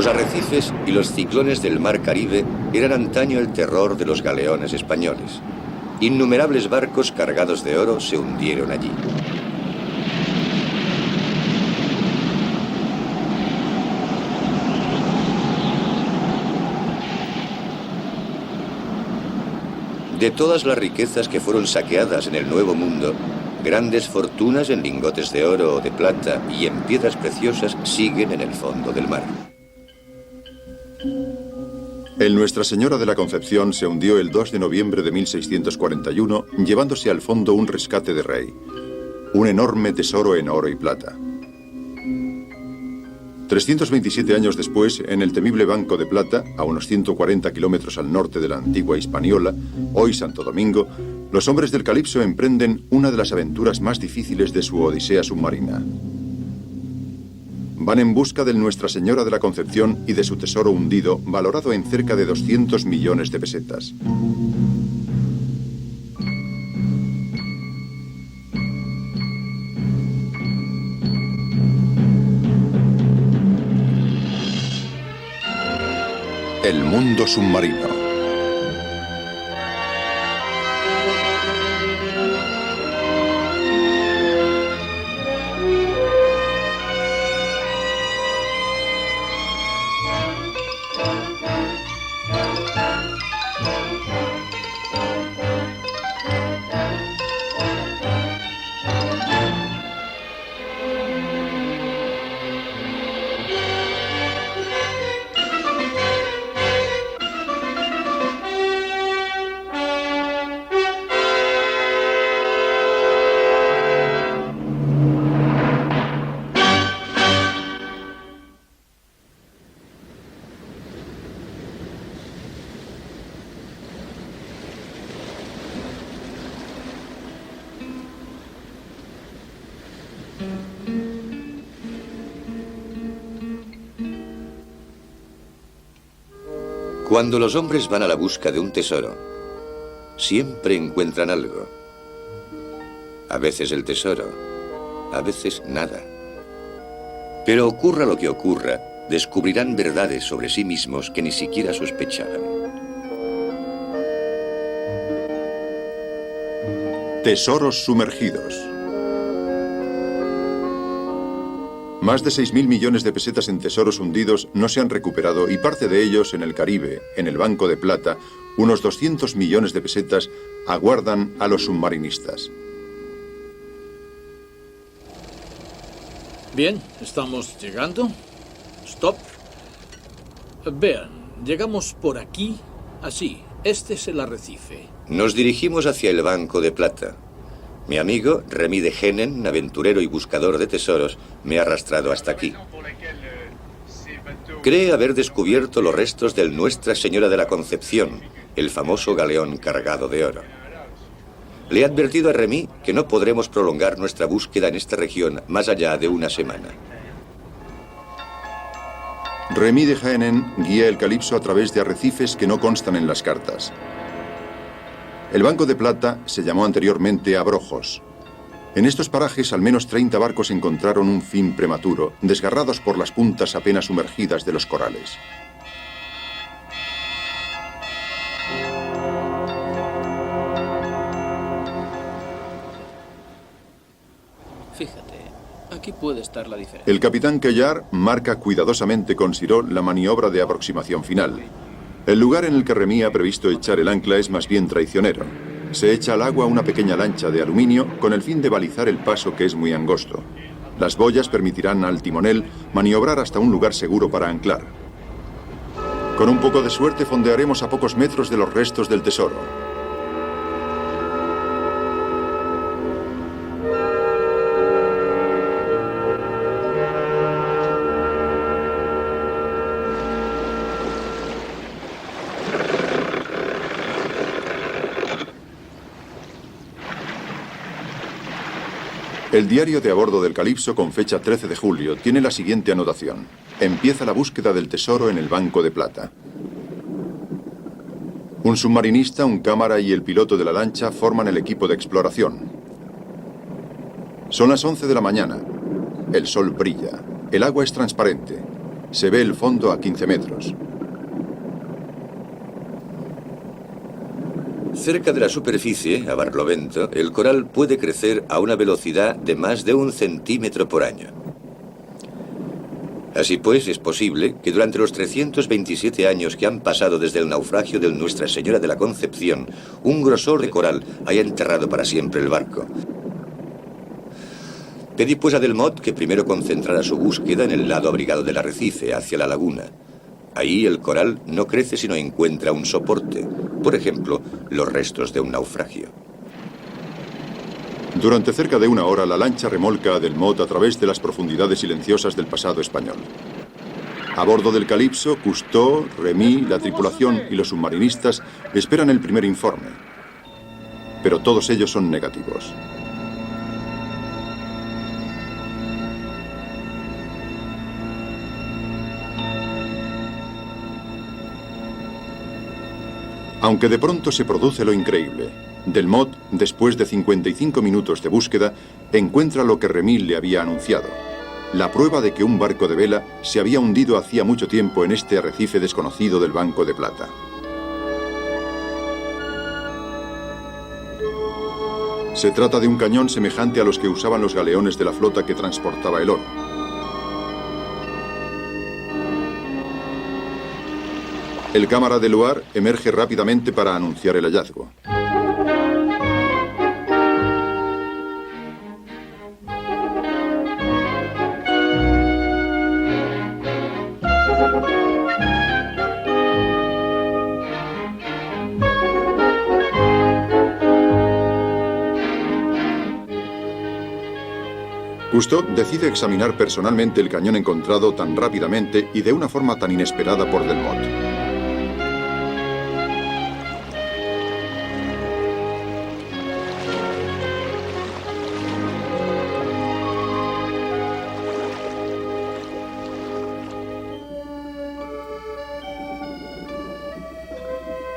Los arrecifes y los ciclones del mar Caribe eran antaño el terror de los galeones españoles. Innumerables barcos cargados de oro se hundieron allí. De todas las riquezas que fueron saqueadas en el Nuevo Mundo, grandes fortunas en lingotes de oro o de plata y en piedras preciosas siguen en el fondo del mar. El Nuestra Señora de la Concepción se hundió el 2 de noviembre de 1641, llevándose al fondo un rescate de rey, un enorme tesoro en oro y plata. 327 años después, en el temible Banco de Plata, a unos 140 kilómetros al norte de la antigua Hispaniola, hoy Santo Domingo, los hombres del Calipso emprenden una de las aventuras más difíciles de su odisea submarina. Van en busca de Nuestra Señora de la Concepción y de su tesoro hundido, valorado en cerca de 200 millones de pesetas. El mundo submarino. Cuando los hombres van a la busca de un tesoro, siempre encuentran algo. A veces el tesoro, a veces nada. Pero ocurra lo que ocurra, descubrirán verdades sobre sí mismos que ni siquiera sospechaban. Tesoros sumergidos. Más de 6.000 millones de pesetas en tesoros hundidos no se han recuperado y parte de ellos en el Caribe, en el Banco de Plata, unos 200 millones de pesetas aguardan a los submarinistas. Bien, estamos llegando. Stop. Vean, llegamos por aquí, así. Este es el arrecife. Nos dirigimos hacia el Banco de Plata. Mi amigo, Remy de Hennen, aventurero y buscador de tesoros, me ha arrastrado hasta aquí. Cree haber descubierto los restos del Nuestra Señora de la Concepción, el famoso galeón cargado de oro. Le he advertido a Remy que no podremos prolongar nuestra búsqueda en esta región más allá de una semana. Remy de Hennen guía el Calipso a través de arrecifes que no constan en las cartas. El Banco de Plata se llamó anteriormente Abrojos. En estos parajes al menos 30 barcos encontraron un fin prematuro, desgarrados por las puntas apenas sumergidas de los corales. Fíjate, aquí puede estar la diferencia. El capitán Cuellar marca cuidadosamente con Siró la maniobra de aproximación final. El lugar en el que Remy ha previsto echar el ancla es más bien traicionero. Se echa al agua una pequeña lancha de aluminio con el fin de balizar el paso, que es muy angosto. Las boyas permitirán al timonel maniobrar hasta un lugar seguro para anclar. Con un poco de suerte fondearemos a pocos metros de los restos del tesoro. El diario de a bordo del Calipso, con fecha 13 de julio, tiene la siguiente anotación. Empieza la búsqueda del tesoro en el Banco de Plata. Un submarinista, un cámara y el piloto de la lancha forman el equipo de exploración. Son las 11 de la mañana. El sol brilla. El agua es transparente. Se ve el fondo a 15 metros. Cerca de la superficie, a barlovento, el coral puede crecer a una velocidad de más de 1 centímetro por año. Así pues, es posible que durante los 327 años que han pasado desde el naufragio de Nuestra Señora de la Concepción, un grosor de coral haya enterrado para siempre el barco. Pedí pues a Delmotte que primero concentrara su búsqueda en el lado abrigado del arrecife, hacia la laguna. Ahí el coral no crece si no encuentra un soporte, por ejemplo, los restos de un naufragio. Durante cerca de 1 hora, la lancha remolca a Delmotte a través de las profundidades silenciosas del pasado español. A bordo del Calypso, Cousteau, Remy, la tripulación y los submarinistas esperan el primer informe. Pero todos ellos son negativos. Aunque de pronto se produce lo increíble. Delmotte, después de 55 minutos de búsqueda, encuentra lo que Remy le había anunciado: la prueba de que un barco de vela se había hundido hacía mucho tiempo en este arrecife desconocido del Banco de Plata. Se trata de un cañón semejante a los que usaban los galeones de la flota que transportaba el oro. El cámara de Loire emerge rápidamente para anunciar el hallazgo. Cousteau decide examinar personalmente el cañón encontrado tan rápidamente y de una forma tan inesperada por Delmotte.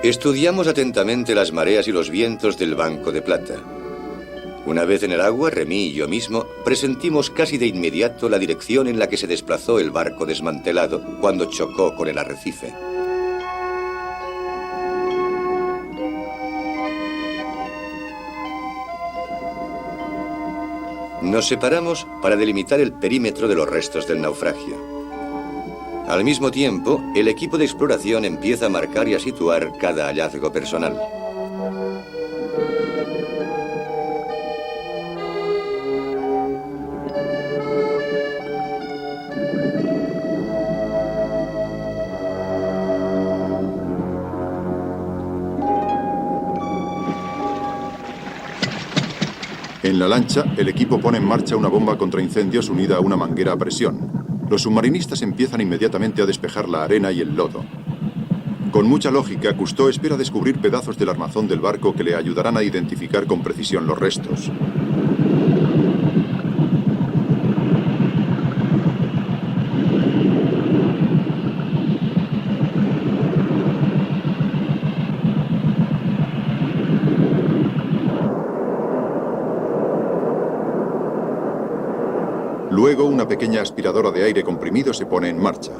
Estudiamos atentamente las mareas y los vientos del Banco de Plata. Una vez en el agua, Remy y yo mismo presentimos casi de inmediato la dirección en la que se desplazó el barco desmantelado cuando chocó con el arrecife. Nos separamos para delimitar el perímetro de los restos del naufragio. Al mismo tiempo, el equipo de exploración empieza a marcar y a situar cada hallazgo personal. En la lancha, el equipo pone en marcha una bomba contra incendios unida a una manguera a presión. Los submarinistas empiezan inmediatamente a despejar la arena y el lodo. Con mucha lógica, Cousteau espera descubrir pedazos del armazón del barco que le ayudarán a identificar con precisión los restos. Luego, una pequeña aspiradora de aire comprimido se pone en marcha.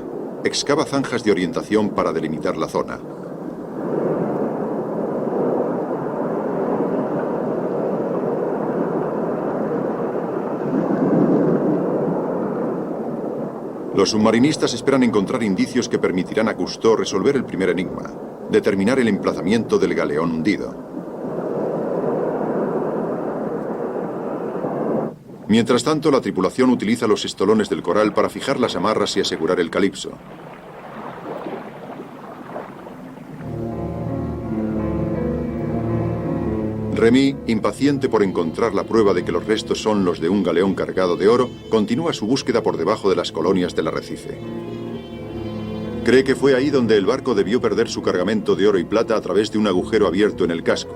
Excava zanjas de orientación para delimitar la zona. Los submarinistas esperan encontrar indicios que permitirán a Cousteau resolver el primer enigma, determinar el emplazamiento del galeón hundido. Mientras tanto, la tripulación utiliza los estolones del coral para fijar las amarras y asegurar el Calypso. Remy, impaciente por encontrar la prueba de que los restos son los de un galeón cargado de oro, continúa su búsqueda por debajo de las colonias del arrecife. Cree que fue ahí donde el barco debió perder su cargamento de oro y plata a través de un agujero abierto en el casco.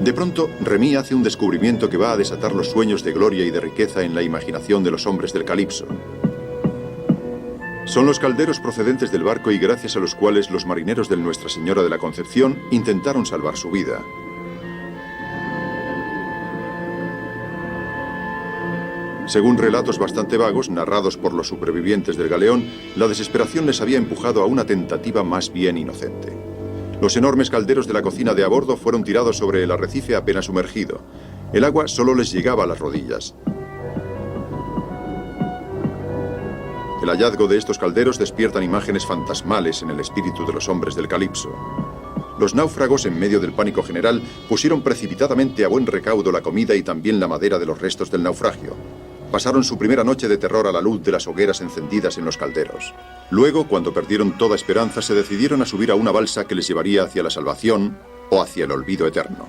De pronto, Remy hace un descubrimiento que va a desatar los sueños de gloria y de riqueza en la imaginación de los hombres del Calypso. Son los calderos procedentes del barco y gracias a los cuales los marineros del Nuestra Señora de la Concepción intentaron salvar su vida. Según relatos bastante vagos, narrados por los supervivientes del galeón, la desesperación les había empujado a una tentativa más bien inocente. Los enormes calderos de la cocina de a bordo fueron tirados sobre el arrecife apenas sumergido. El agua solo les llegaba a las rodillas. El hallazgo de estos calderos despiertan imágenes fantasmales en el espíritu de los hombres del Calipso. Los náufragos, en medio del pánico general, pusieron precipitadamente a buen recaudo la comida y también la madera de los restos del naufragio. Pasaron su primera noche de terror a la luz de las hogueras encendidas en los calderos. Luego, cuando perdieron toda esperanza, se decidieron a subir a una balsa que les llevaría hacia la salvación o hacia el olvido eterno.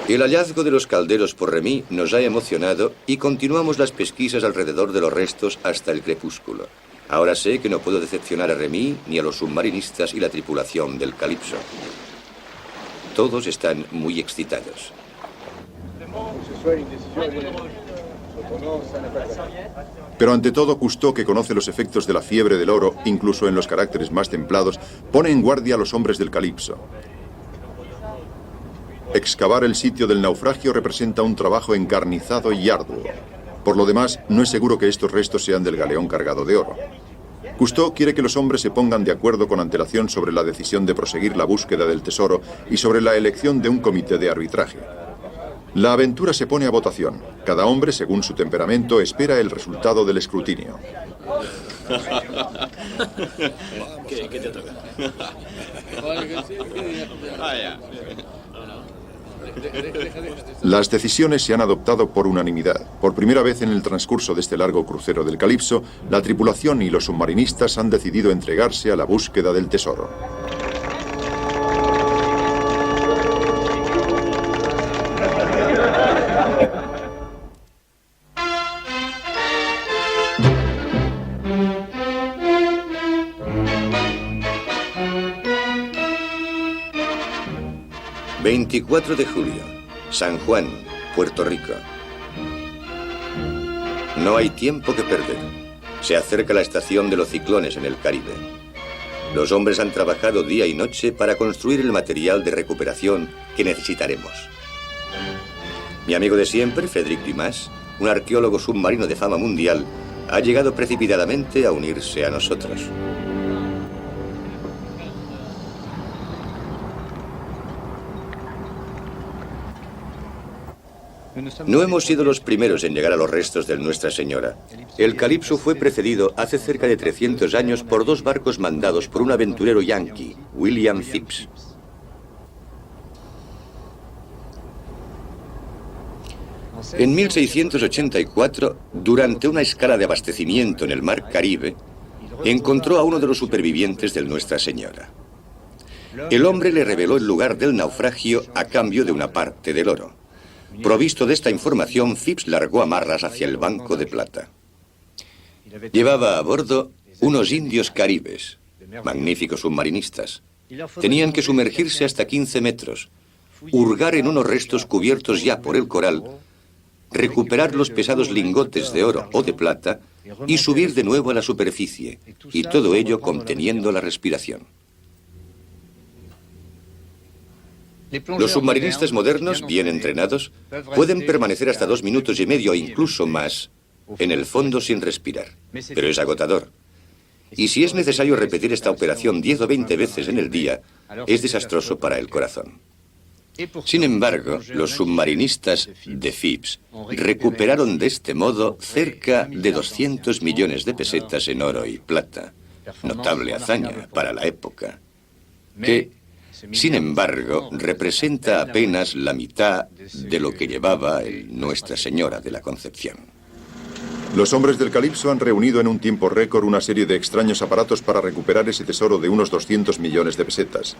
El hallazgo de los calderos por Remy nos ha emocionado y continuamos las pesquisas alrededor de los restos hasta el crepúsculo. Ahora sé que no puedo decepcionar a Remy ni a los submarinistas y la tripulación del Calipso. Todos están muy excitados. Pero ante todo, Cousteau, que conoce los efectos de la fiebre del oro, incluso en los caracteres más templados, pone en guardia a los hombres del Calipso. Excavar el sitio del naufragio representa un trabajo encarnizado y arduo. Por lo demás, no es seguro que estos restos sean del galeón cargado de oro. Cousteau quiere que los hombres se pongan de acuerdo con antelación sobre la decisión de proseguir la búsqueda del tesoro y sobre la elección de un comité de arbitraje. La aventura se pone a votación. Cada hombre, según su temperamento, espera el resultado del escrutinio. ¿Qué te toca? Las decisiones se han adoptado por unanimidad. Por primera vez en el transcurso de este largo crucero del Calipso, la tripulación y los submarinistas han decidido entregarse a la búsqueda del tesoro. ...24 de julio... San Juan, Puerto Rico. No hay tiempo que perder. Se acerca la estación de los ciclones en el Caribe. Los hombres han trabajado día y noche para construir el material de recuperación que necesitaremos. Mi amigo de siempre, Frédéric Dumas, un arqueólogo submarino de fama mundial, ha llegado precipitadamente a unirse a nosotros. No hemos sido los primeros en llegar a los restos de Nuestra Señora. El Calipso fue precedido hace cerca de 300 años por dos barcos mandados por un aventurero yanqui, William Phips. En 1684, durante una escala de abastecimiento en el mar Caribe, encontró a uno de los supervivientes del Nuestra Señora. El hombre le reveló el lugar del naufragio a cambio de una parte del oro. Provisto de esta información, Phips largó amarras hacia el Banco de Plata. Llevaba a bordo unos indios caribes, magníficos submarinistas. Tenían que sumergirse hasta 15 metros, hurgar en unos restos cubiertos ya por el coral, recuperar los pesados lingotes de oro o de plata y subir de nuevo a la superficie, y todo ello conteniendo la respiración. Los submarinistas modernos, bien entrenados, pueden permanecer hasta 2 minutos y medio o incluso más en el fondo sin respirar, pero es agotador. Y si es necesario repetir esta operación 10 o 20 veces en el día, es desastroso para el corazón. Sin embargo, los submarinistas de Phips recuperaron de este modo cerca de 200 millones de pesetas en oro y plata. Notable hazaña para la época, que, sin embargo, representa apenas la mitad de lo que llevaba el Nuestra Señora de la Concepción. Los hombres del Calipso han reunido en un tiempo récord una serie de extraños aparatos para recuperar ese tesoro de unos 200 millones de pesetas.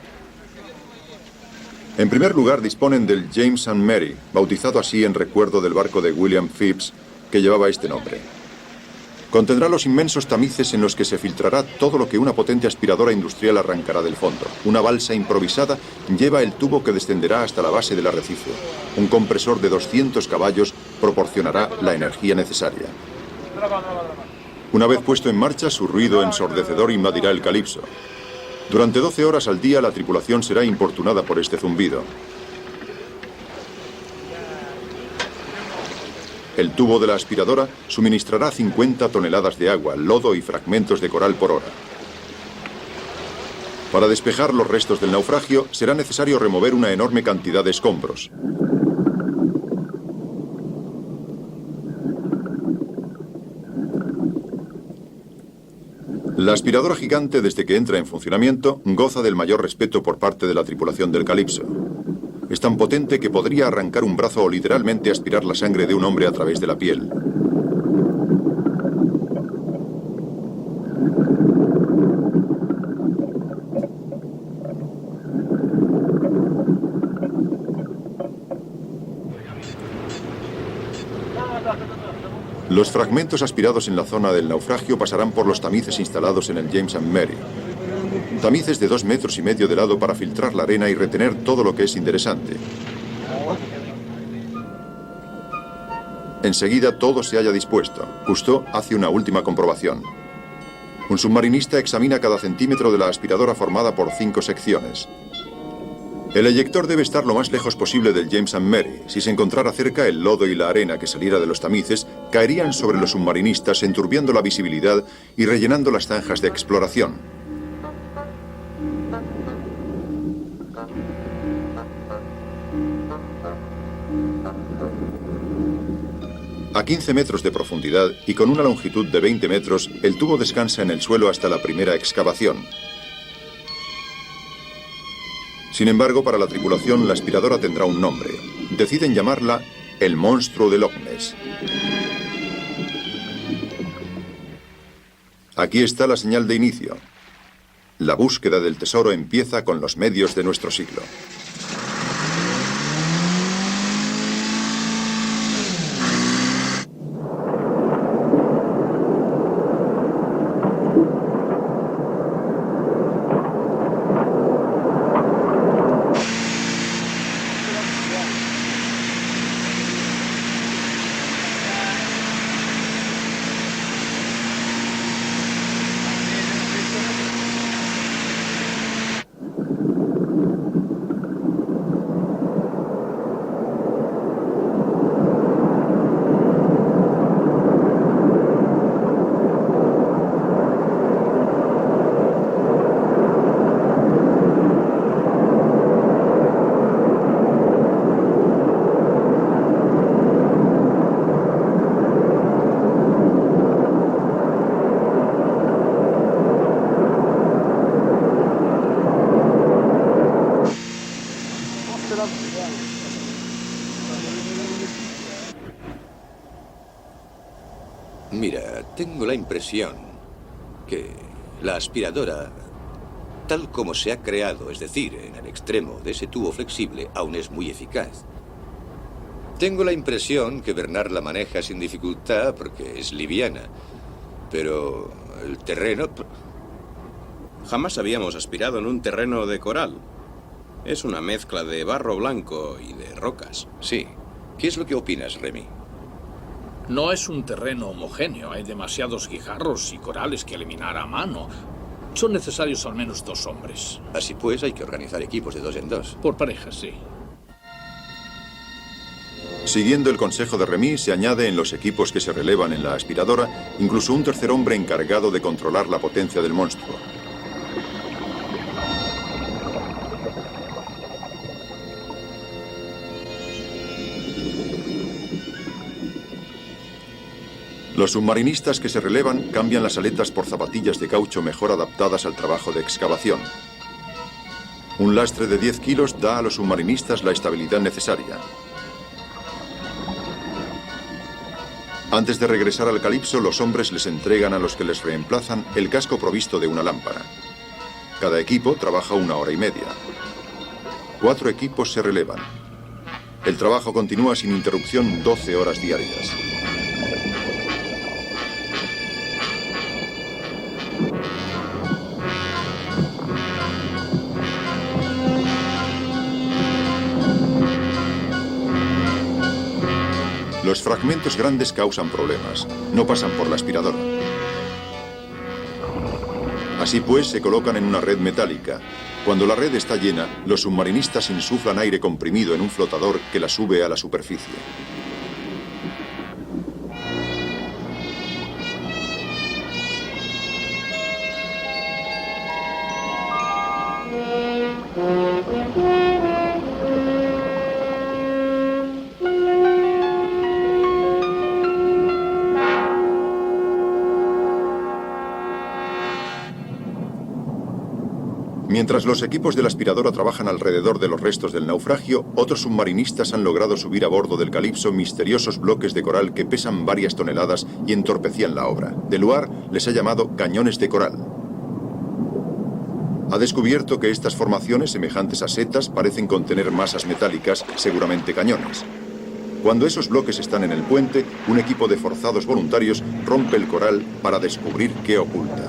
En primer lugar, disponen del James and Mary, bautizado así en recuerdo del barco de William Phips, que llevaba este nombre. Contendrá los inmensos tamices en los que se filtrará todo lo que una potente aspiradora industrial arrancará del fondo. Una balsa improvisada lleva el tubo que descenderá hasta la base del arrecife. Un compresor de 200 caballos proporcionará la energía necesaria. Una vez puesto en marcha, su ruido ensordecedor invadirá el Calypso. Durante 12 horas al día, la tripulación será importunada por este zumbido. El tubo de la aspiradora suministrará 50 toneladas de agua, lodo y fragmentos de coral por hora. Para despejar los restos del naufragio, será necesario remover una enorme cantidad de escombros. La aspiradora gigante, desde que entra en funcionamiento, goza del mayor respeto por parte de la tripulación del Calypso. Es tan potente que podría arrancar un brazo o literalmente aspirar la sangre de un hombre a través de la piel. Los fragmentos aspirados en la zona del naufragio pasarán por los tamices instalados en el James and Mary. Tamices de 2,5 metros de lado para filtrar la arena y retener todo lo que es interesante. Enseguida todo se haya dispuesto. Cousteau hace una última comprobación. Un submarinista examina cada centímetro de la aspiradora formada por 5 secciones. El eyector debe estar lo más lejos posible del James and Mary. Si se encontrara cerca, el lodo y la arena que saliera de los tamices caerían sobre los submarinistas, enturbiando la visibilidad y rellenando las zanjas de exploración. A 15 metros de profundidad y con una longitud de 20 metros, el tubo descansa en el suelo hasta la primera excavación. Sin embargo, para la tripulación, la aspiradora tendrá un nombre. Deciden llamarla el monstruo de Loch Ness. Aquí está la señal de inicio. La búsqueda del tesoro empieza con los medios de nuestro siglo. Mira, tengo la impresión que la aspiradora, tal como se ha creado, es decir, en el extremo de ese tubo flexible, aún es muy eficaz. Tengo la impresión que Bernard la maneja sin dificultad porque es liviana, pero el terreno... Jamás habíamos aspirado en un terreno de coral. Es una mezcla de barro blanco y de rocas. Sí. ¿Qué es lo que opinas, Remy? No es un terreno homogéneo. Hay demasiados guijarros y corales que eliminar a mano. Son necesarios al menos 2 hombres. Así pues, hay que organizar equipos de 2 en 2. Por parejas, sí. Siguiendo el consejo de Remy, se añade en los equipos que se relevan en la aspiradora incluso un tercer hombre encargado de controlar la potencia del monstruo. Los submarinistas que se relevan cambian las aletas por zapatillas de caucho mejor adaptadas al trabajo de excavación. Un lastre de 10 kilos da a los submarinistas la estabilidad necesaria. Antes de regresar al Calypso, los hombres les entregan a los que les reemplazan el casco provisto de una lámpara. Cada equipo trabaja 1 hora y media. 4 equipos se relevan. El trabajo continúa sin interrupción 12 horas diarias. Los fragmentos grandes causan problemas. No pasan por la aspiradora. Así pues, se colocan en una red metálica. Cuando la red está llena, los submarinistas insuflan aire comprimido en un flotador que la sube a la superficie. Mientras los equipos de la aspiradora trabajan alrededor de los restos del naufragio, otros submarinistas han logrado subir a bordo del Calypso misteriosos bloques de coral que pesan varias toneladas y entorpecían la obra. Deluar les ha llamado cañones de coral. Ha descubierto que estas formaciones, semejantes a setas, parecen contener masas metálicas, seguramente cañones. Cuando esos bloques están en el puente, un equipo de forzados voluntarios rompe el coral para descubrir qué oculta.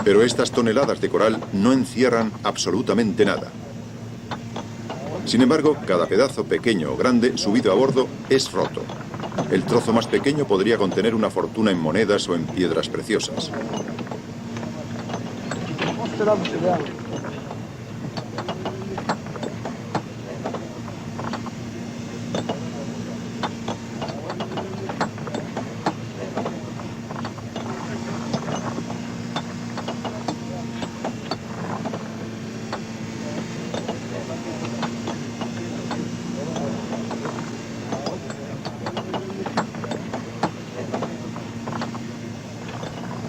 Pero estas toneladas de coral no encierran absolutamente nada. Sin embargo, cada pedazo, pequeño o grande, subido a bordo, es roto. El trozo más pequeño podría contener una fortuna en monedas o en piedras preciosas.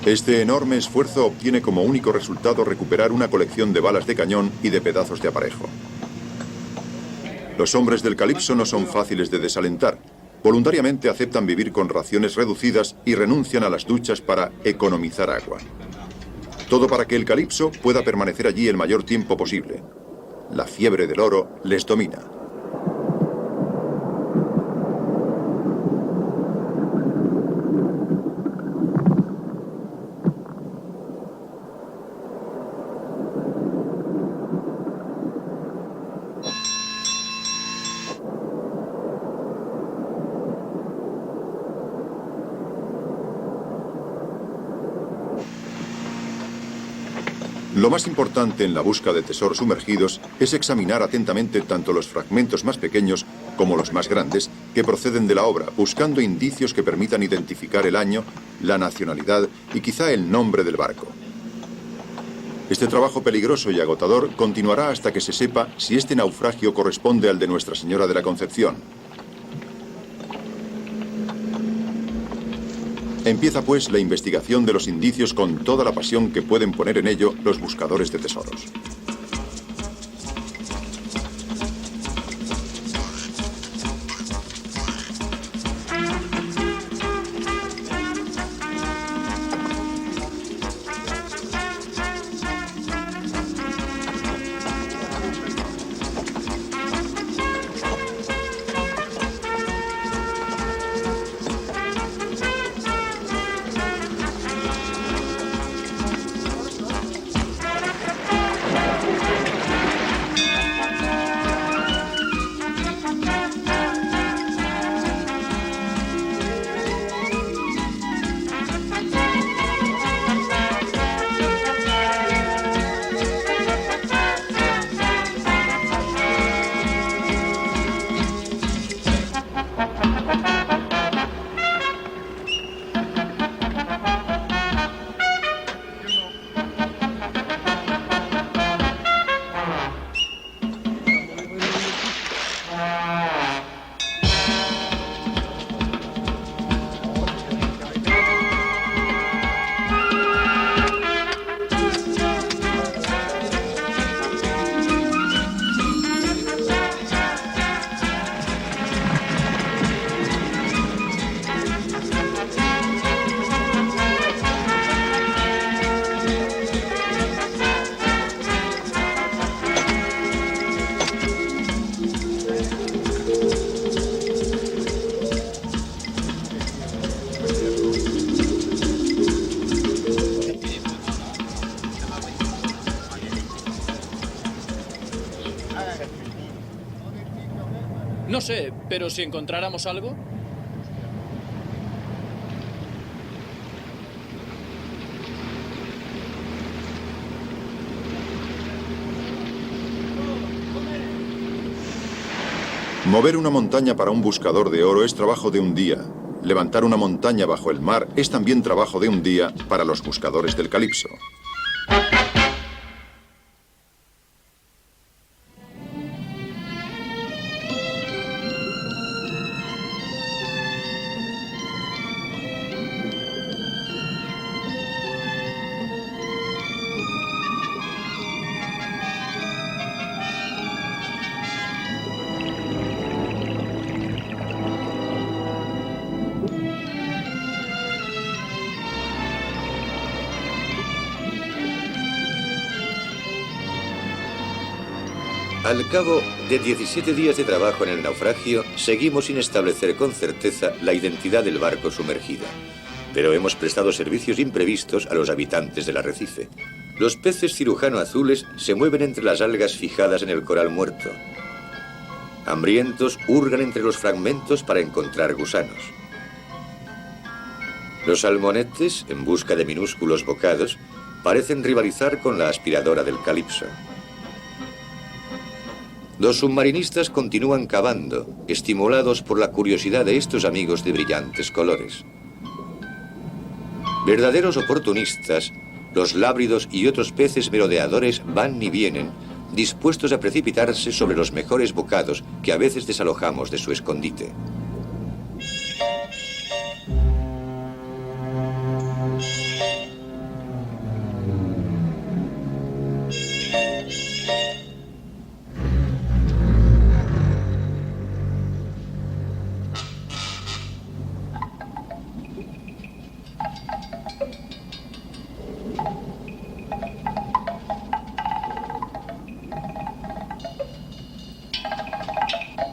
Este enorme esfuerzo obtiene como único resultado recuperar una colección de balas de cañón y de pedazos de aparejo. Los hombres del Calypso no son fáciles de desalentar. Voluntariamente aceptan vivir con raciones reducidas y renuncian a las duchas para economizar agua. Todo para que el Calypso pueda permanecer allí el mayor tiempo posible. La fiebre del oro les domina. Lo más importante en la búsqueda de tesoros sumergidos es examinar atentamente tanto los fragmentos más pequeños como los más grandes que proceden de la obra, buscando indicios que permitan identificar el año, la nacionalidad y quizá el nombre del barco. Este trabajo peligroso y agotador continuará hasta que se sepa si este naufragio corresponde al de Nuestra Señora de la Concepción. Empieza pues la investigación de los indicios con toda la pasión que pueden poner en ello los buscadores de tesoros. No sé, pero si encontráramos algo... Mover una montaña para un buscador de oro es trabajo de un día. Levantar una montaña bajo el mar es también trabajo de un día para los buscadores del Calipso. Al cabo de 17 días de trabajo en el naufragio, seguimos sin establecer con certeza la identidad del barco sumergido. Pero hemos prestado servicios imprevistos a los habitantes del arrecife. Los peces cirujano azules se mueven entre las algas fijadas en el coral muerto. Hambrientos hurgan entre los fragmentos para encontrar gusanos. Los salmonetes, en busca de minúsculos bocados, parecen rivalizar con la aspiradora del Calipso. Los submarinistas continúan cavando, estimulados por la curiosidad de estos amigos de brillantes colores. Verdaderos oportunistas, los lábridos y otros peces merodeadores van y vienen, dispuestos a precipitarse sobre los mejores bocados que a veces desalojamos de su escondite.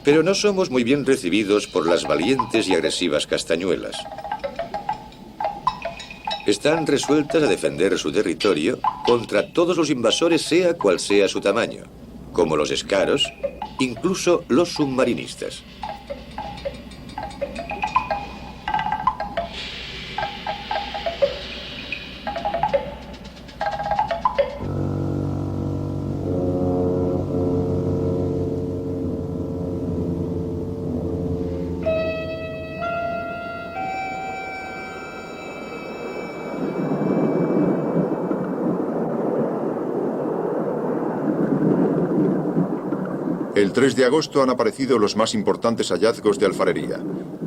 Pero no somos muy bien recibidos por las valientes y agresivas castañuelas. Están resueltas a defender su territorio contra todos los invasores, sea cual sea su tamaño, como los escaros, incluso los submarinistas. El 3 de agosto han aparecido los más importantes hallazgos de alfarería.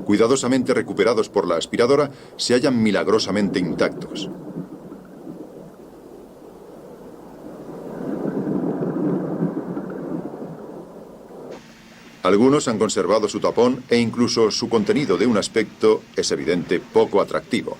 Cuidadosamente recuperados por la aspiradora, se hallan milagrosamente intactos. Algunos han conservado su tapón e incluso su contenido de un aspecto, es evidente, poco atractivo.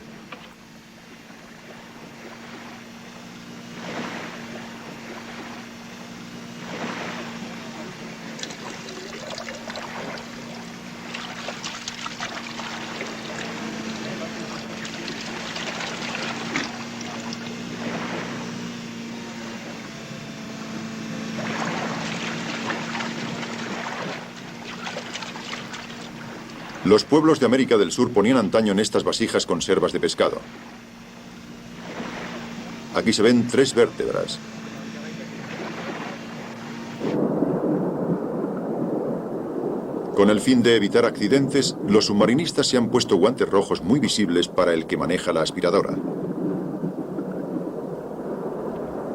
Los pueblos de América del Sur ponían antaño en estas vasijas conservas de pescado. Aquí se ven 3 vértebras. Con el fin de evitar accidentes, los submarinistas se han puesto guantes rojos muy visibles para el que maneja la aspiradora.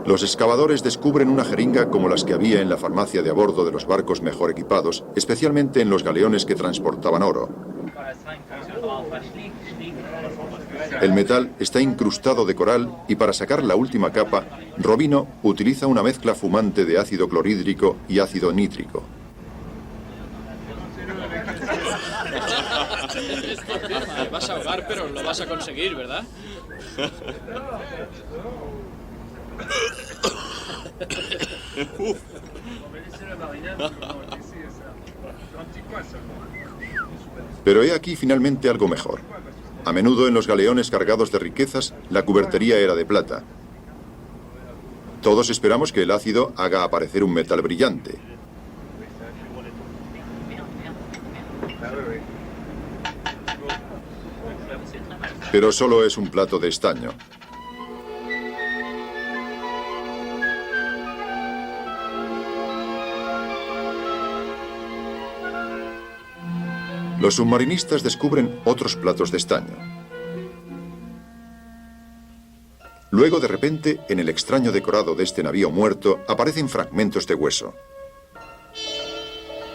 Los excavadores descubren una jeringa como las que había en la farmacia de a bordo de los barcos mejor equipados, especialmente en los galeones que transportaban oro. El metal está incrustado de coral y para sacar la última capa, Robino utiliza una mezcla fumante de ácido clorhídrico y ácido nítrico. Te vas a ahogar, pero lo vas a conseguir, ¿verdad? Pero he aquí finalmente algo mejor. A menudo en los galeones cargados de riquezas, la cubertería era de plata. Todos esperamos que el ácido haga aparecer un metal brillante. Pero solo es un plato de estaño. Los submarinistas descubren otros platos de estaño. Luego, de repente, en el extraño decorado de este navío muerto, aparecen fragmentos de hueso.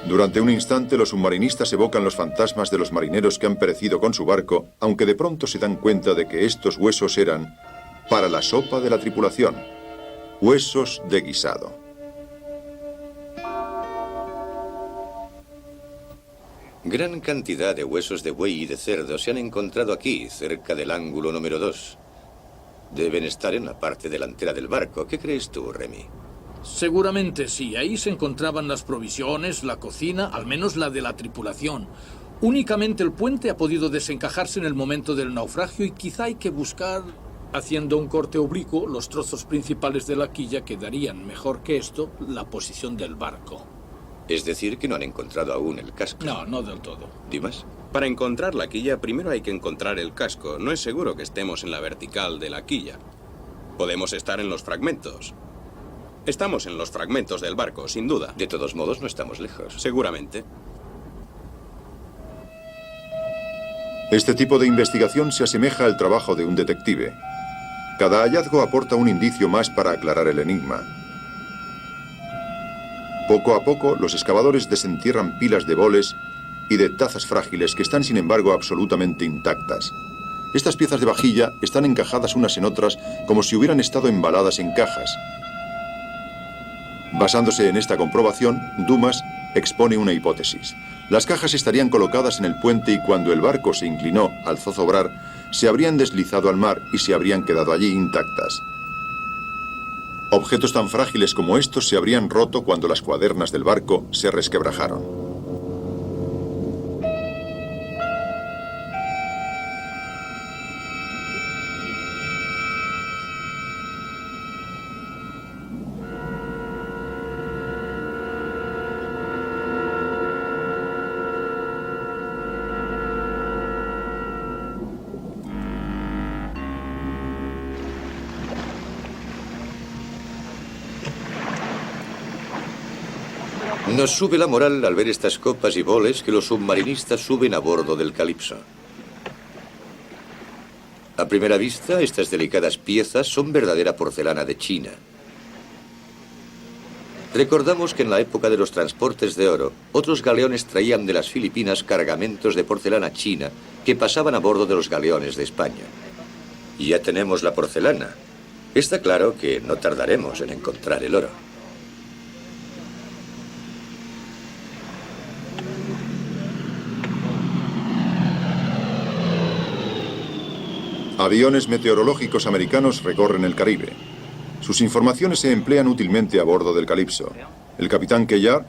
Durante un instante, los submarinistas evocan los fantasmas de los marineros que han perecido con su barco, aunque de pronto se dan cuenta de que estos huesos eran para la sopa de la tripulación. Huesos de guisado. Gran cantidad de huesos de buey y de cerdo se han encontrado aquí, cerca del ángulo número 2. Deben estar en la parte delantera del barco. ¿Qué crees tú, Remy? Seguramente sí. Ahí se encontraban las provisiones, la cocina, al menos la de la tripulación. Únicamente el puente ha podido desencajarse en el momento del naufragio y quizá hay que buscar, haciendo un corte oblicuo, los trozos principales de la quilla que darían, mejor que esto, la posición del barco. Es decir, que no han encontrado aún el casco. No, no del todo. ¿Dimas? Para encontrar la quilla, primero hay que encontrar el casco. No es seguro que estemos en la vertical de la quilla. Podemos estar en los fragmentos. Estamos en los fragmentos del barco, sin duda. De todos modos, no estamos lejos. Seguramente. Este tipo de investigación se asemeja al trabajo de un detective. Cada hallazgo aporta un indicio más para aclarar el enigma. Poco a poco, los excavadores desentierran pilas de boles y de tazas frágiles que están, sin embargo, absolutamente intactas. Estas piezas de vajilla están encajadas unas en otras como si hubieran estado embaladas en cajas. Basándose en esta comprobación, Dumas expone una hipótesis. Las cajas estarían colocadas en el puente y cuando el barco se inclinó al zozobrar, se habrían deslizado al mar y se habrían quedado allí intactas. Objetos tan frágiles como estos se habrían roto cuando las cuadernas del barco se resquebrajaron. Nos sube la moral al ver estas copas y boles que los submarinistas suben a bordo del Calypso. A primera vista, estas delicadas piezas son verdadera porcelana de China. Recordamos que en la época de los transportes de oro, otros galeones traían de las Filipinas cargamentos de porcelana china que pasaban a bordo de los galeones de España. Y ya tenemos la porcelana. Está claro que no tardaremos en encontrar el oro. Aviones meteorológicos americanos recorren el Caribe. Sus informaciones se emplean útilmente a bordo del Calypso. El capitán Cuellar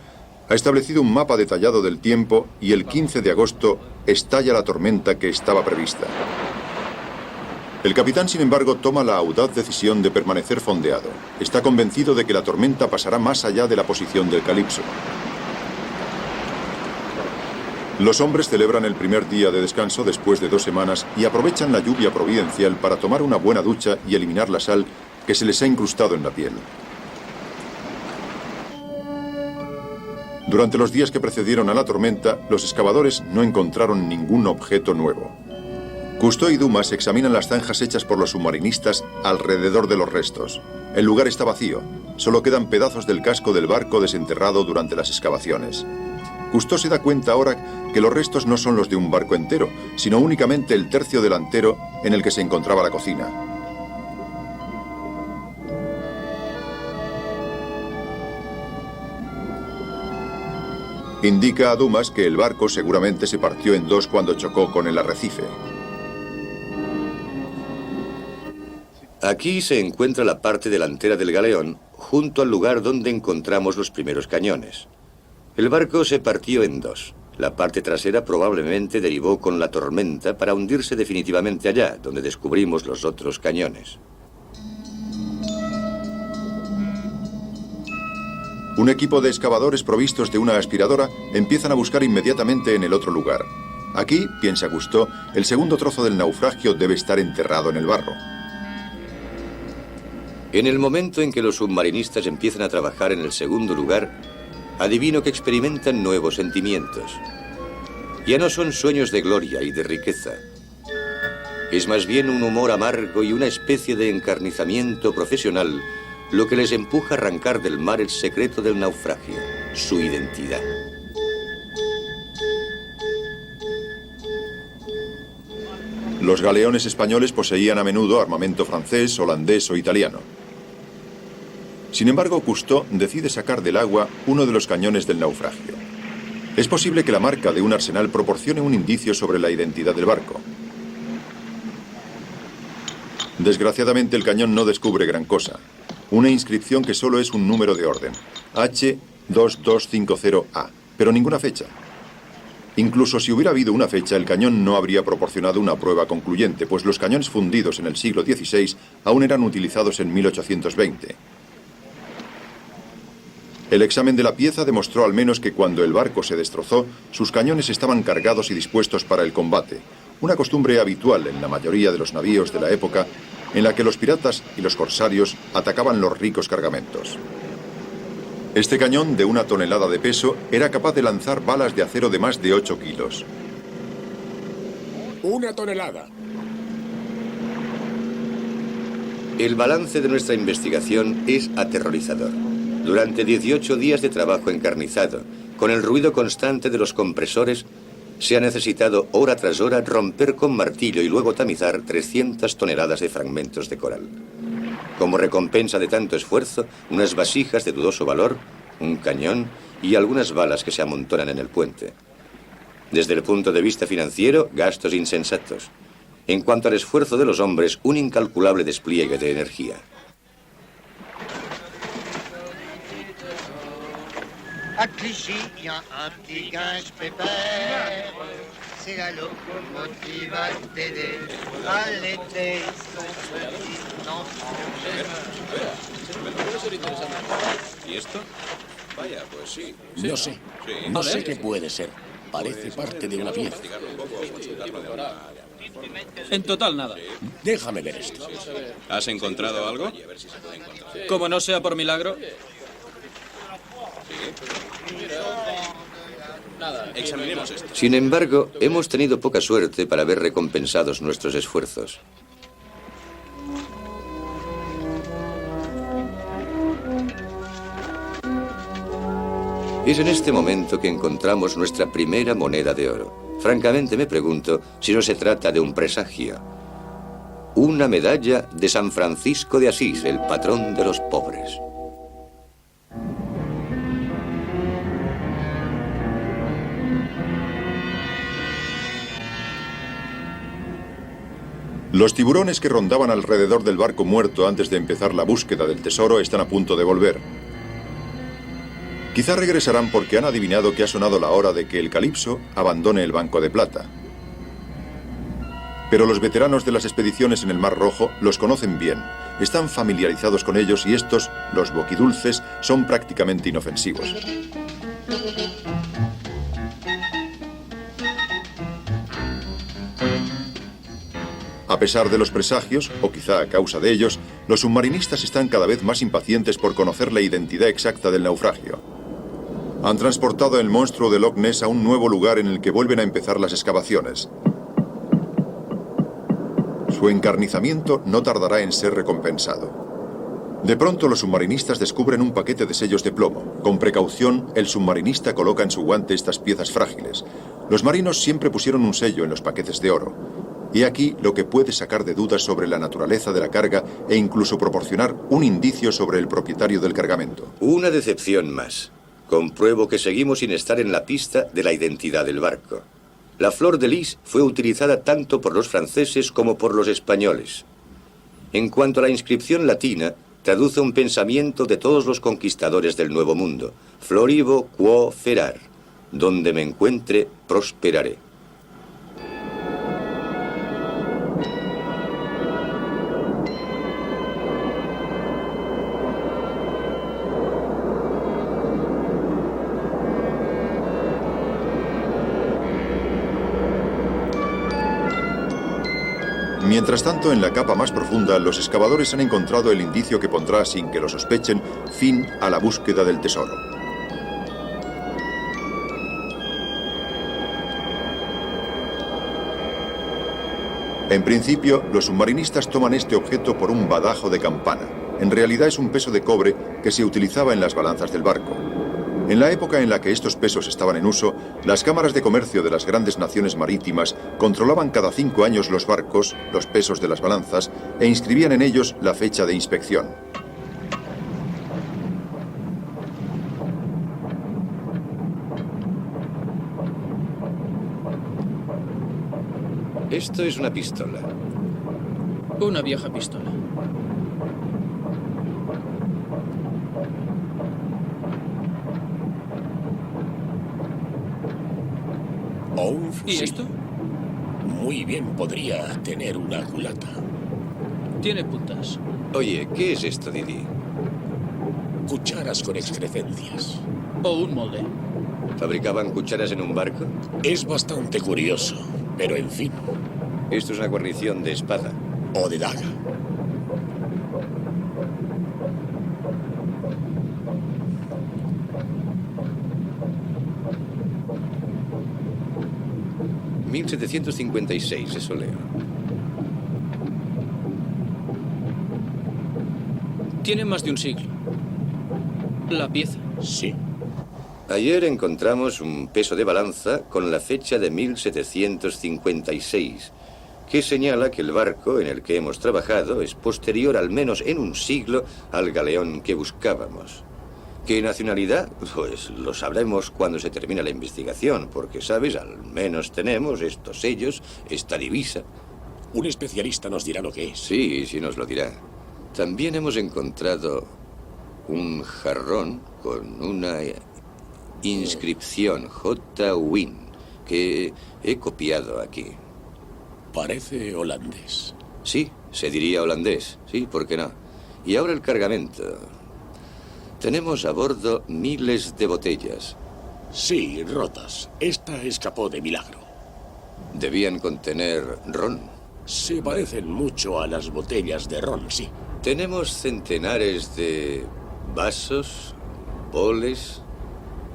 ha establecido un mapa detallado del tiempo y el 15 de agosto estalla la tormenta que estaba prevista. El capitán, sin embargo, toma la audaz decisión de permanecer fondeado. Está convencido de que la tormenta pasará más allá de la posición del Calypso. Los hombres celebran el primer día de descanso después de 2 semanas y aprovechan la lluvia providencial para tomar una buena ducha y eliminar la sal que se les ha incrustado en la piel. Durante los días que precedieron a la tormenta, los excavadores no encontraron ningún objeto nuevo. Cousteau y Dumas examinan las zanjas hechas por los submarinistas alrededor de los restos. El lugar está vacío, solo quedan pedazos del casco del barco desenterrado durante las excavaciones. Cousteau se da cuenta ahora que los restos no son los de un barco entero, sino únicamente el tercio delantero en el que se encontraba la cocina. Indica a Dumas que el barco seguramente se partió en 2 cuando chocó con el arrecife. Aquí se encuentra la parte delantera del galeón, junto al lugar donde encontramos los primeros cañones. El barco se partió en 2. La parte trasera probablemente derivó con la tormenta para hundirse definitivamente allá, donde descubrimos los otros cañones. Un equipo de excavadores provistos de una aspiradora empiezan a buscar inmediatamente en el otro lugar. Aquí, piensa Cousteau, el segundo trozo del naufragio debe estar enterrado en el barro. En el momento en que los submarinistas empiezan a trabajar en el segundo lugar, adivino que experimentan nuevos sentimientos. Ya no son sueños de gloria y de riqueza. Es más bien un humor amargo y una especie de encarnizamiento profesional lo que les empuja a arrancar del mar el secreto del naufragio, su identidad. Los galeones españoles poseían a menudo armamento francés, holandés o italiano. Sin embargo, Cousteau decide sacar del agua uno de los cañones del naufragio. Es posible que la marca de un arsenal proporcione un indicio sobre la identidad del barco. Desgraciadamente, el cañón no descubre gran cosa. Una inscripción que solo es un número de orden, H2250A, pero ninguna fecha. Incluso si hubiera habido una fecha, el cañón no habría proporcionado una prueba concluyente, pues los cañones fundidos en el siglo XVI aún eran utilizados en 1820. El examen de la pieza demostró al menos que cuando el barco se destrozó, sus cañones estaban cargados y dispuestos para el combate, una costumbre habitual en la mayoría de los navíos de la época en la que los piratas y los corsarios atacaban los ricos cargamentos. Este cañón, de 1 tonelada de peso, era capaz de lanzar balas de acero de más de 8 kilos. 1 tonelada. El balance de nuestra investigación es aterrorizador. Durante 18 días de trabajo encarnizado, con el ruido constante de los compresores, se ha necesitado hora tras hora romper con martillo y luego tamizar 300 toneladas de fragmentos de coral. Como recompensa de tanto esfuerzo, unas vasijas de dudoso valor, un cañón y algunas balas que se amontonan en el puente. Desde el punto de vista financiero, gastos insensatos. En cuanto al esfuerzo de los hombres, un incalculable despliegue de energía. À Clichy, il y a un petit guinche pépère. C'est la locomotive à t'aider à l'été son petit enfant. ¿Y esto? Vaya, pues sí. No sé. Sí. No sé qué puede ser. Parece parte de una pieza. En total, nada. Déjame ver esto. ¿Has encontrado algo? Como no sea por milagro. Examinemos esto. Sin embargo, hemos tenido poca suerte para ver recompensados nuestros esfuerzos. Es en este momento que encontramos nuestra primera moneda de oro. Francamente me pregunto si no se trata de un presagio. Una medalla de San Francisco de Asís, el patrón de los pobres. Los tiburones que rondaban alrededor del barco muerto antes de empezar la búsqueda del tesoro están a punto de volver. Quizá regresarán porque han adivinado que ha sonado la hora de que el Calipso abandone el Banco de Plata. Pero los veteranos de las expediciones en el Mar Rojo los conocen bien, están familiarizados con ellos y estos, los boquidulces, son prácticamente inofensivos. A pesar de los presagios, o quizá a causa de ellos, los submarinistas están cada vez más impacientes por conocer la identidad exacta del naufragio. Han transportado el monstruo de Loch Ness a un nuevo lugar en el que vuelven a empezar las excavaciones. Su encarnizamiento no tardará en ser recompensado. De pronto los submarinistas descubren un paquete de sellos de plomo. Con precaución, el submarinista coloca en su guante estas piezas frágiles. Los marinos siempre pusieron un sello en los paquetes de oro. Y aquí lo que puede sacar de dudas sobre la naturaleza de la carga e incluso proporcionar un indicio sobre el propietario del cargamento. Una decepción más. Compruebo que seguimos sin estar en la pista de la identidad del barco. La flor de lis fue utilizada tanto por los franceses como por los españoles. En cuanto a la inscripción latina, traduce un pensamiento de todos los conquistadores del Nuevo Mundo. Florivo quo ferar. Donde me encuentre, prosperaré. Mientras tanto, en la capa más profunda, los excavadores han encontrado el indicio que pondrá, sin que lo sospechen, fin a la búsqueda del tesoro. En principio, los submarinistas toman este objeto por un badajo de campana. En realidad es un peso de cobre que se utilizaba en las balanzas del barco. En la época en la que estos pesos estaban en uso, las cámaras de comercio de las grandes naciones marítimas controlaban cada 5 años los barcos, los pesos de las balanzas, e inscribían en ellos la fecha de inspección. Esto es una pistola. Una vieja pistola. O un ¿Y fusil. esto? Muy bien podría tener una culata. Tiene puntas. Oye, ¿qué es esto, Didi? Cucharas con excrescencias. O un molde. ¿Fabricaban cucharas en un barco? Es bastante curioso, pero en fin. Esto es una guarnición de espada. O de daga. ...1756, eso leo. Tiene más de un siglo. La pieza. Sí. Ayer encontramos un peso de balanza con la fecha de 1756, que señala que el barco en el que hemos trabajado es posterior al menos en un siglo al galeón que buscábamos. ¿Qué nacionalidad? Pues lo sabremos cuando se termine la investigación, porque, ¿sabes? Al menos tenemos estos sellos, esta divisa. Un especialista nos dirá lo que es. Sí, sí nos lo dirá. También hemos encontrado un jarrón con una inscripción J. Win, que he copiado aquí. Parece holandés. Sí, se diría holandés. Sí, ¿por qué no? Y ahora el cargamento. Tenemos a bordo miles de botellas. Sí, rotas. Esta escapó de milagro. Debían contener ron. Se parecen mucho a las botellas de ron, sí. Tenemos centenares de vasos, boles,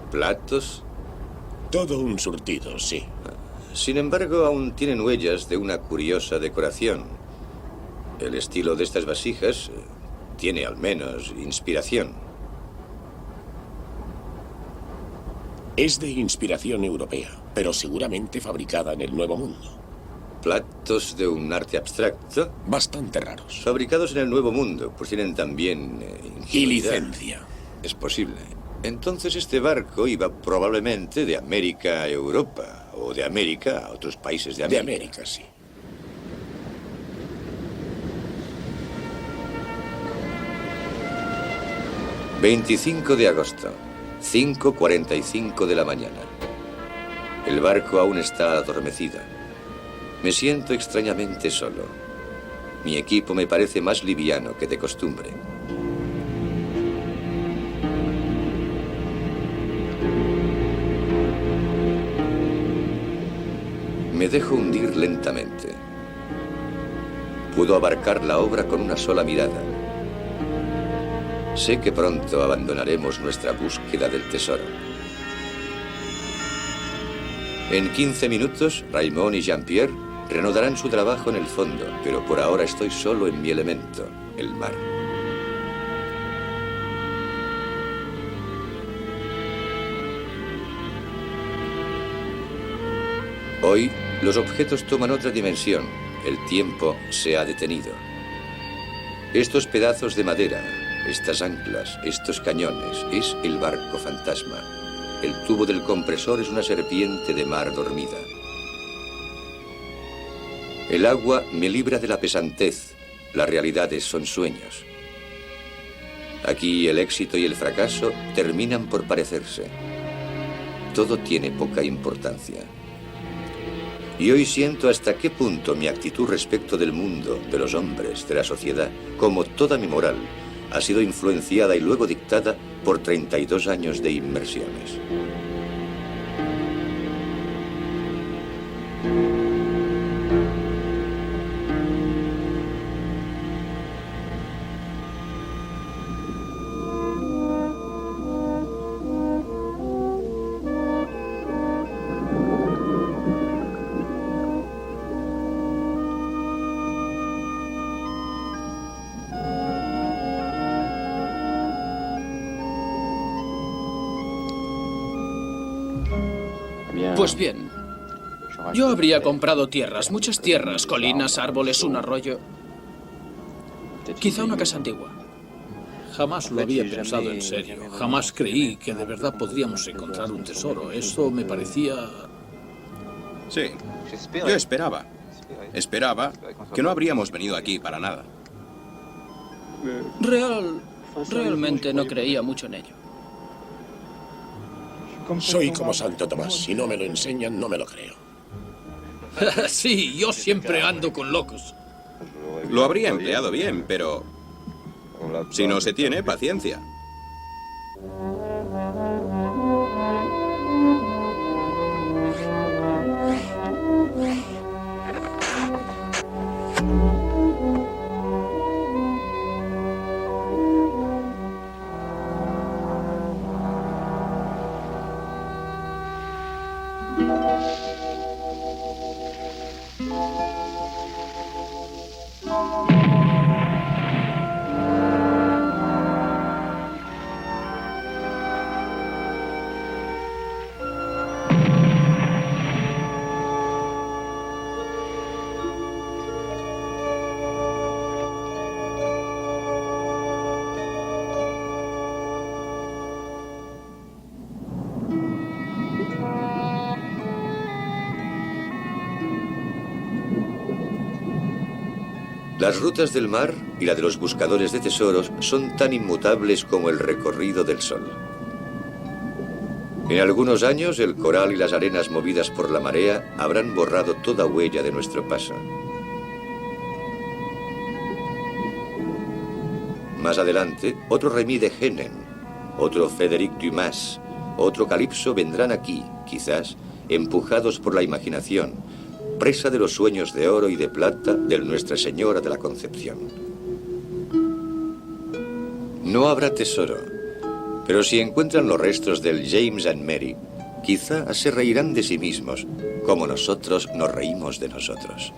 platos. Todo un surtido, sí. Sin embargo, aún tienen huellas de una curiosa decoración. El estilo de estas vasijas tiene al menos inspiración. Es de inspiración europea, pero seguramente fabricada en el Nuevo Mundo. Platos de un arte abstracto, Bastante raros. fabricados en el Nuevo Mundo, pues tienen también Y ingenuidad. licencia. Es posible. Entonces este barco iba probablemente de América a Europa, o de América a otros países de De América. América, sí. ...25 de agosto... ...5:45 de la mañana... ...el barco aún está adormecido... ...me siento extrañamente solo... ...mi equipo me parece más liviano que de costumbre... Me dejo hundir lentamente. Puedo abarcar la obra con una sola mirada. Sé que pronto abandonaremos nuestra búsqueda del tesoro. En 15 minutos, Raymond y Jean-Pierre reanudarán su trabajo en el fondo, pero por ahora estoy solo en mi elemento, el mar. Hoy, los objetos toman otra dimensión. El tiempo se ha detenido. Estos pedazos de madera, estas anclas, estos cañones, es el barco fantasma. El tubo del compresor es una serpiente de mar dormida. El agua me libra de la pesantez. Las realidades son sueños. Aquí el éxito y el fracaso terminan por parecerse. Todo tiene poca importancia. Y hoy siento hasta qué punto mi actitud respecto del mundo, de los hombres, de la sociedad, como toda mi moral, ha sido influenciada y luego dictada por 32 años de inmersiones. Pues bien, yo habría comprado tierras, muchas tierras, colinas, árboles, un arroyo. Quizá una casa antigua. Jamás lo había pensado en serio. Jamás creí que de verdad podríamos encontrar un tesoro. Eso me parecía... Sí, yo esperaba. Esperaba que no habríamos venido aquí para nada. Realmente no creía mucho en ello. Soy como Santo Tomás. Si no me lo enseñan, no me lo creo. Sí, yo siempre ando con locos. Lo habría empleado bien, pero si no se tiene, paciencia. Las rutas del mar y la de los buscadores de tesoros son tan inmutables como el recorrido del sol. En algunos años, el coral y las arenas movidas por la marea habrán borrado toda huella de nuestro paso. Más adelante, otro Remy de Hennen, otro Frédéric Dumas, otro Calipso vendrán aquí, quizás, empujados por la imaginación, presa de los sueños de oro y de plata de Nuestra Señora de la Concepción. No habrá tesoro, pero si encuentran los restos del James and Mary, quizá se reirán de sí mismos, como nosotros nos reímos de nosotros.